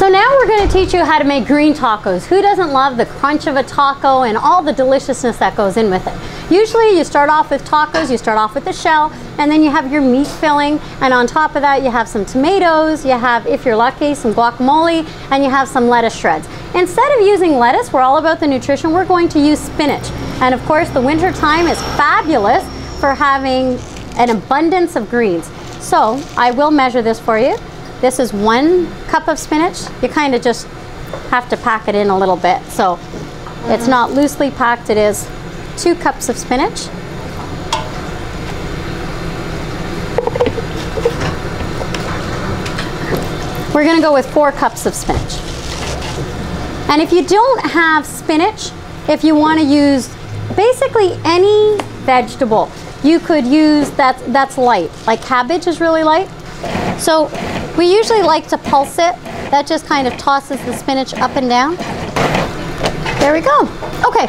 So now we're going to teach you how to make green tacos. Who doesn't love the crunch of a taco and all the deliciousness that goes in with it? Usually you start off with tacos, you start off with the shell, and then you have your meat filling, and on top of that you have some tomatoes, you have, if you're lucky, some guacamole, and you have some lettuce shreds. Instead of using lettuce, we're all about the nutrition, we're going to use spinach. And of course the winter time is fabulous for having an abundance of greens. So I will measure this for you. This is 1 cup of spinach. You kind of just have to pack it in a little bit. So it's not loosely packed, it is 2 cups of spinach. We're going to go with 4 cups of spinach. And if you don't have spinach, if you want to use basically any vegetable, you could use that's light. Like cabbage is really light. So we usually like to pulse it. That just kind of tosses the spinach up and down. There we go. Okay.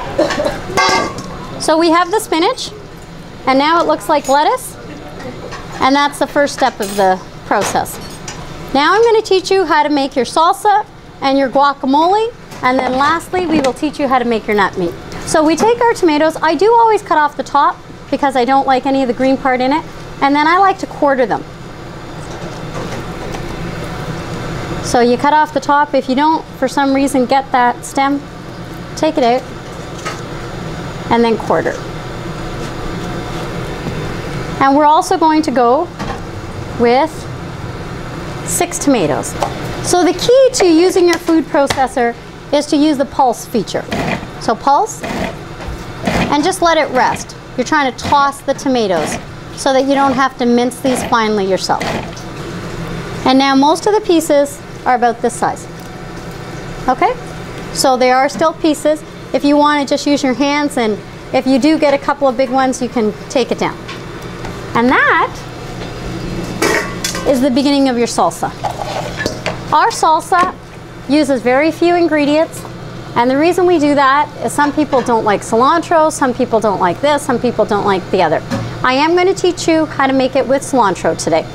So we have the spinach, and now it looks like lettuce, and that's the first step of the process. Now I'm going to teach you how to make your salsa and your guacamole, and then lastly we will teach you how to make your nut meat. So we take our tomatoes. I do always cut off the top because I don't like any of the green part in it, and then I like to quarter them. So you cut off the top. If you don't for some reason get that stem, take it out and then quarter. And we're also going to go with 6 tomatoes. So the key to using your food processor is to use the pulse feature. So pulse and just let it rest. You're trying to toss the tomatoes so that you don't have to mince these finely yourself. And now most of the pieces are about this size. Okay? So they are still pieces. If you want to just use your hands, and if you do get a couple of big ones, you can take it down. And that is the beginning of your salsa. Our salsa uses very few ingredients, and the reason we do that is some people don't like cilantro, some people don't like this, some people don't like the other. I am going to teach you how to make it with cilantro today.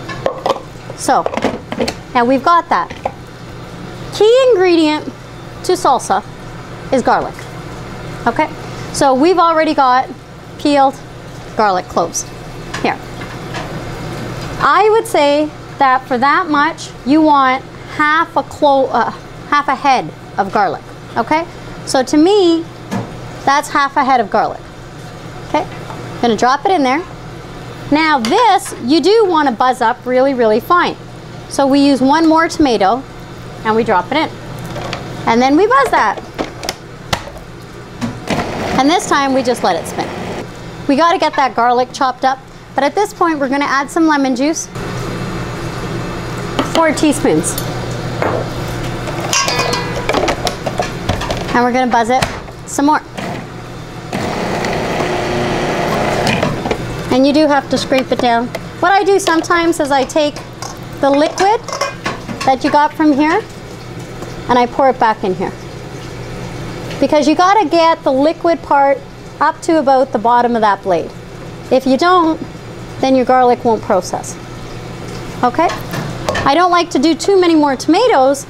So, now we've got that. Key ingredient to salsa is garlic. Okay, so we've already got peeled garlic cloves here. I would say that for that much, you want half a head of garlic. Okay, so to me, that's half a head of garlic. Okay, I'm gonna drop it in there. Now this, you do want to buzz up really, really fine. So we use 1 more tomato and we drop it in. And then we buzz that. And this time we just let it spin. We got to get that garlic chopped up, but at this point we're going to add some lemon juice. 4 teaspoons. And we're going to buzz it some more. And you do have to scrape it down. What I do sometimes is I take the liquid that you got from here and I pour it back in here. Because you got to get the liquid part up to about the bottom of that blade. If you don't, then your garlic won't process. Okay? I don't like to do too many more tomatoes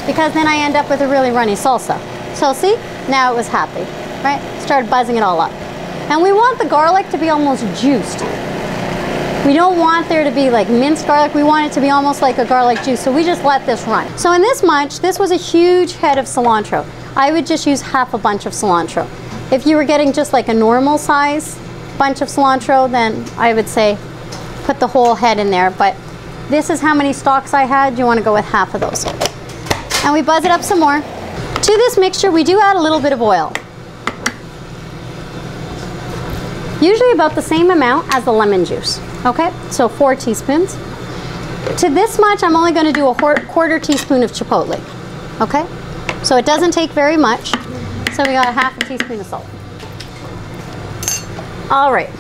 because then I end up with a really runny salsa. So see, now it was happy, right? Started buzzing it all up. And we want the garlic to be almost juiced. We don't want there to be like minced garlic. We want it to be almost like a garlic juice. So we just let this run. So in this much, this was a huge head of cilantro. I would just use half a bunch of cilantro. If you were getting just like a normal size bunch of cilantro, then I would say put the whole head in there. But this is how many stalks I had. You want to go with half of those. And we buzz it up some more. To this mixture, we do add a little bit of oil. Usually about the same amount as the lemon juice. Okay, so 4 teaspoons. To this much, I'm only going to do a quarter teaspoon of chipotle. Okay, so it doesn't take very much. So we got a half a teaspoon of salt. All right.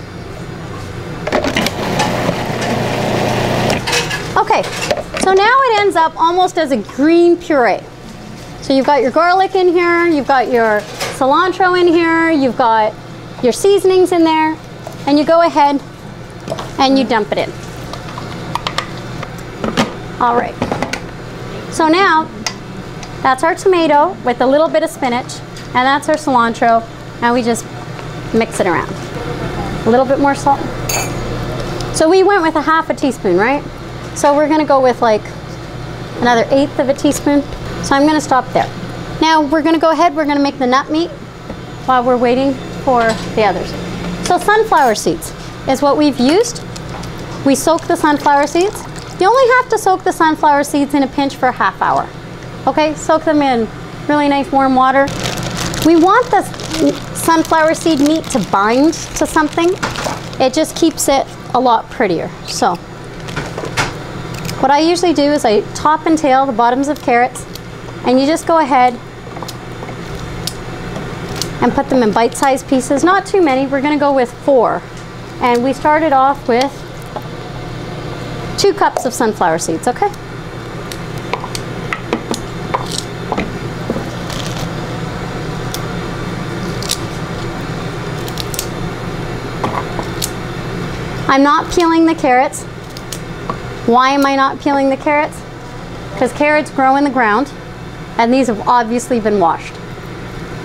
Okay, so now it ends up almost as a green puree. So you've got your garlic in here, you've got your cilantro in here, you've got your seasonings in there, and you go ahead and you dump it in. All right. So now That's our tomato with a little bit of spinach, and that's our cilantro, and we just mix it around. A little bit more salt. So we went with a half a teaspoon, right? So we're gonna go with like another 1/8 of a teaspoon. So I'm gonna stop there. Now we're gonna go ahead, we're gonna make the nut meat while we're waiting for the others. So sunflower seeds is what we've used. We soak the sunflower seeds. You only have to soak the sunflower seeds in a pinch for a half hour. Okay, soak them in really nice warm water. We want the sunflower seed meat to bind to something. It just keeps it a lot prettier. So what I usually do is I top and tail the bottoms of carrots, and you just go ahead and put them in bite-sized pieces. Not too many, we're gonna go with 4. And we started off with 2 cups of sunflower seeds, okay? I'm not peeling the carrots. Why am I not peeling the carrots? Because carrots grow in the ground, and these have obviously been washed.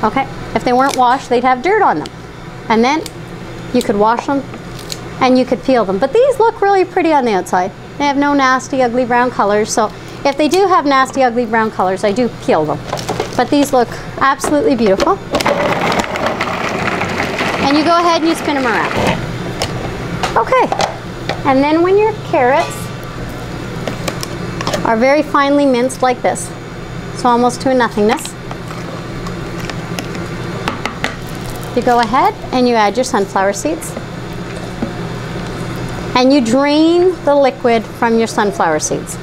Okay? If they weren't washed, they'd have dirt on them. And then you could wash them and you could peel them. But these look really pretty on the outside. They have no nasty, ugly brown colors. So if they do have nasty, ugly brown colors, I do peel them. But these look absolutely beautiful. And you go ahead and you spin them around. Okay. And then when your carrots are very finely minced like this, so almost to a nothingness, you go ahead and you add your sunflower seeds. And you drain the liquid from your sunflower seeds.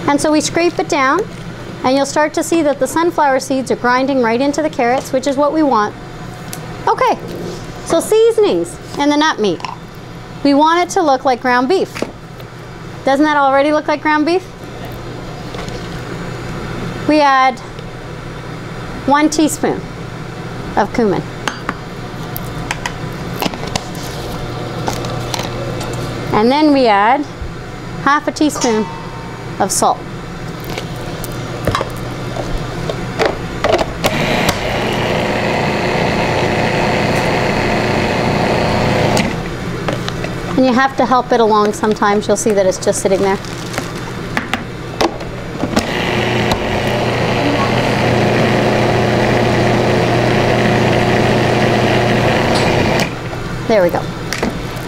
And so we scrape it down, and you'll start to see that the sunflower seeds are grinding right into the carrots, which is what we want. Okay, so seasonings in the nut meat. We want it to look like ground beef. Doesn't that already look like ground beef? We add 1 teaspoon of cumin. And then we add half a teaspoon of salt. And you have to help it along sometimes. You'll see that it's just sitting there. There we go.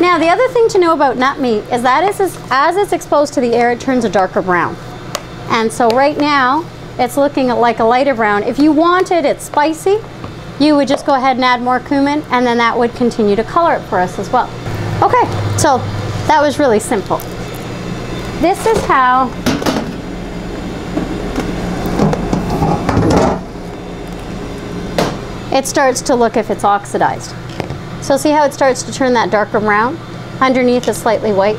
Now the other thing to know about nut meat is that as it's exposed to the air, it turns a darker brown. And so right now it's looking like a lighter brown. If you wanted it spicy, you would just go ahead and add more cumin, and then that would continue to color it for us as well. Okay, so that was really simple. This is how it starts to look if it's oxidized. So see how it starts to turn that darker brown? Underneath is slightly white.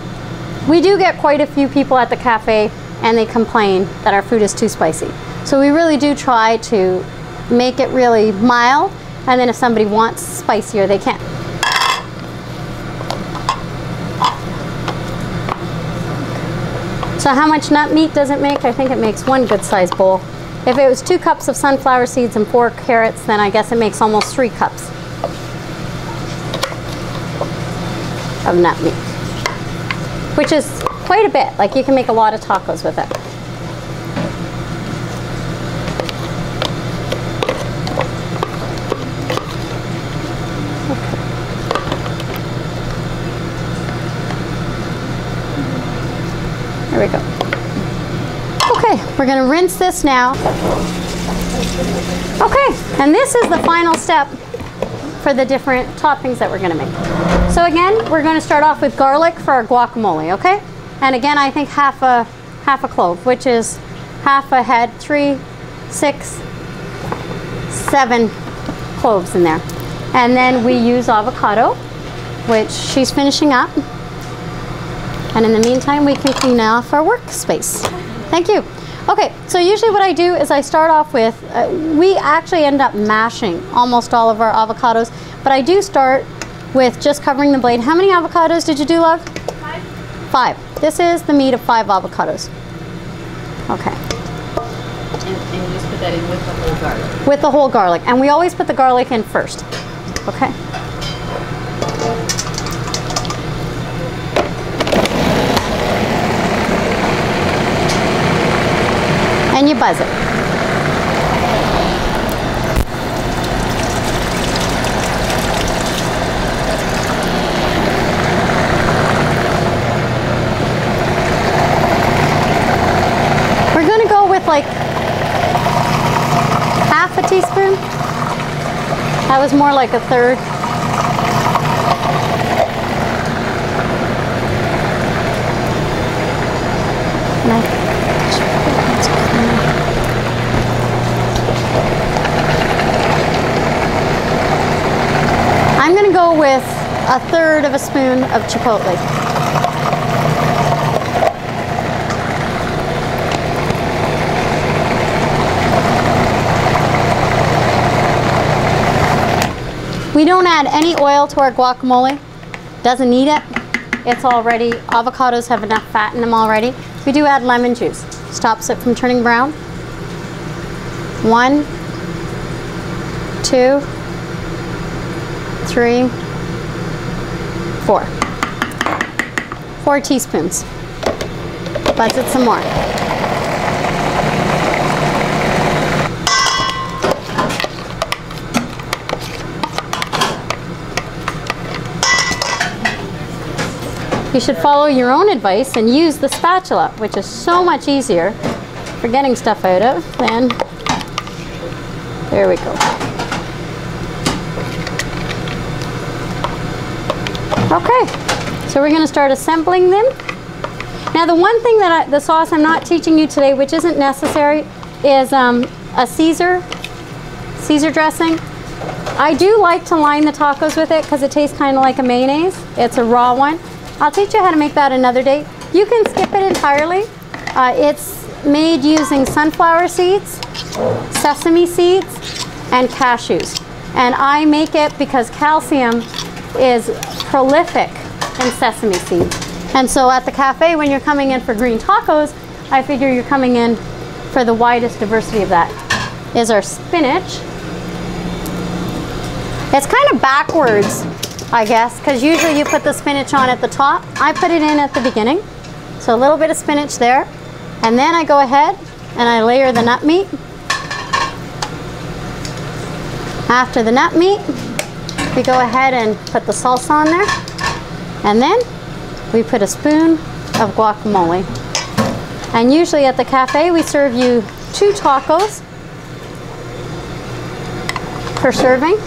We do get quite a few people at the cafe and they complain that our food is too spicy. So we really do try to make it really mild, and then if somebody wants spicier, they can. So how much nut meat does it make? I think it makes 1 good sized bowl. If it was 2 cups of sunflower seeds and 4 carrots, then I guess it makes almost 3 cups of nut meat, which is quite a bit. Like, you can make a lot of tacos with it. There we go. Okay, we're gonna rinse this now. Okay, and this is the final step for the different toppings that we're gonna make. So again, we're gonna start off with garlic for our guacamole, okay? And again, I think half a clove, which is half a head, 3, 6, 7 cloves in there. And then we use avocado, which she's finishing up. And in the meantime, we can clean off our workspace. Thank you. Okay, so usually what I do is I start off with, we actually end up mashing almost all of our avocados, but I do start with just covering the blade. How many avocados did you do, love? 5. 5. This is the meat of 5 avocados. Okay. And you just put that in with the whole garlic. With the whole garlic. And we always put the garlic in first. Okay. And you buzz it. We're going to go with like half a teaspoon. That was more like a third. I'm going to go with a third of a spoon of chipotle. We don't add any oil to our guacamole. Doesn't need it. It's already, avocados have enough fat in them already. We do add lemon juice. Stops it from turning brown. 1, 2, 3, 4. 4 teaspoons. Buzz it some more. You should follow your own advice and use the spatula, which is so much easier for getting stuff out of than, there we go. Okay, so we're going to start assembling them. Now the one thing that the sauce I'm not teaching you today, which isn't necessary, is a Caesar dressing. I do like to line the tacos with it because it tastes kind of like a mayonnaise. It's a raw one. I'll teach you how to make that another day. You can skip it entirely. It's made using sunflower seeds, sesame seeds, and cashews. And I make it because calcium is prolific in sesame seeds. And so at the cafe, when you're coming in for green tacos, I figure you're coming in for the widest diversity of that. Is our spinach. It's kind of backwards, I guess, because usually you put the spinach on at the top. I put it in at the beginning. So a little bit of spinach there. And then I go ahead and I layer the nut meat. After the nut meat, we go ahead and put the salsa on there. And then we put a spoon of guacamole. And usually at the cafe, we serve you 2 tacos per serving.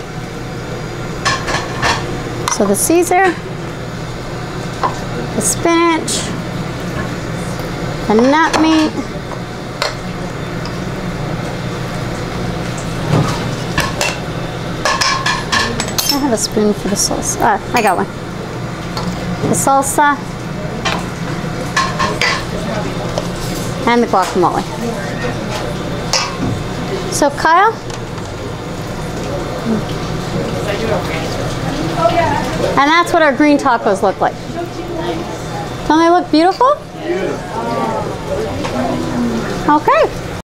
So the Caesar, the spinach, the nut meat, I have a spoon for the salsa. I got one. The salsa and the guacamole. So Kyle, and that's what our green tacos look like. Don't they look beautiful? Okay.